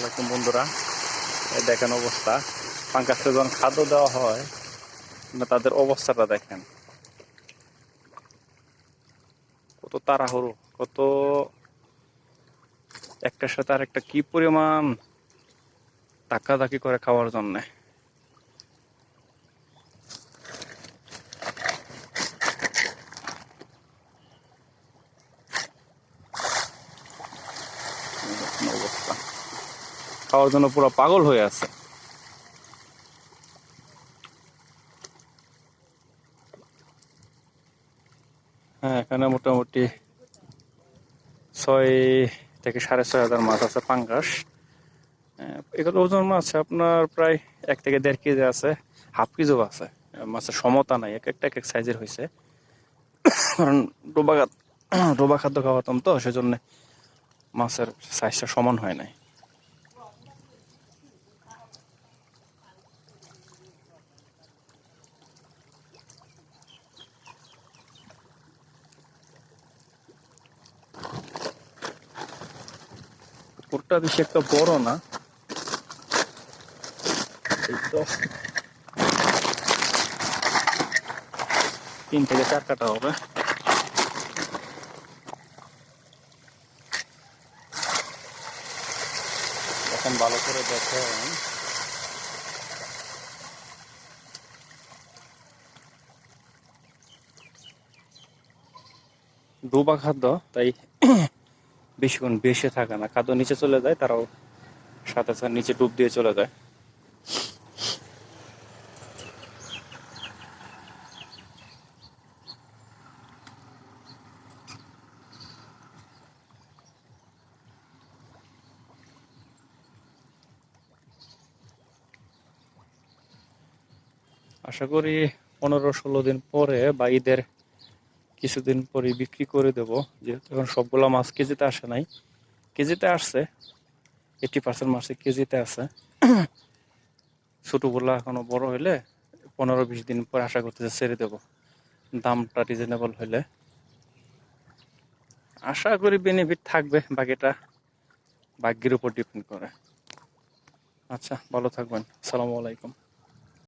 আলাইকুম বন্ধুরা, এই দেখেন অবস্থা। পাঙ্গাসকে যখন খাদ্য দেওয়া হয় তাদের অবস্থাটা দেখেন, কত তাড়াহুড়ো, কত একটার সাথে আর একটা কি পরিমাণ ধাক্কাধাক্কি করে খাওয়ার জন্য। অবস্থা খাওয়ার জন্য পুরো পাগল হয়ে আছে। হ্যাঁ, এখানে মোটামুটি 6,000 থেকে 6,500 মাছ আছে পাঙ্গাস। এগুলো ওজন মাছ আপনার প্রায় 1 থেকে 1.5 কেজি আছে, হাফ কেজিও আছে। মাছের সমতা নাই, এক একটা এক এক সাইজের হয়েছে। কারণ ডোবা খাদ্য খাওয়াতাম তো, সেজন্য মাছের সাইজটা সমান হয় নাই। পুকুরটা বেশি একটা বড় না, এই তো 3 থেকে 4 কাটা হবে। এখন ভালো করে দেখেন, ডোবা খাদ্য তাই বেশিক্ষণ বেশি থাকে না, খাদ্য নিচে চলে যায়, তারাও সাথে সাথে নিচে ডুব দিয়ে চলে যায়। আশা করি 15-16 দিন পরে বা ঈদের কিছুদিন পরে বিক্রি করে দেব, যেহেতু এখন সবগুলা মাছ কেজিতে আসে নাই। কেজিতে আসছে, 80% মাছ কেজিতে আছে। ছোটগুলা এখনো বড় হইলে 15-20 দিন পর আশা করতেছে ছেড়ে দেব, দামটা রিজনেবল হইলে। আশা করি বেনিফিট থাকবে, বাকিটা ভাগ্যের উপর ডিপেন্ড করে। আচ্ছা, ভালো থাকবেন। আসসালামু আলাইকুম।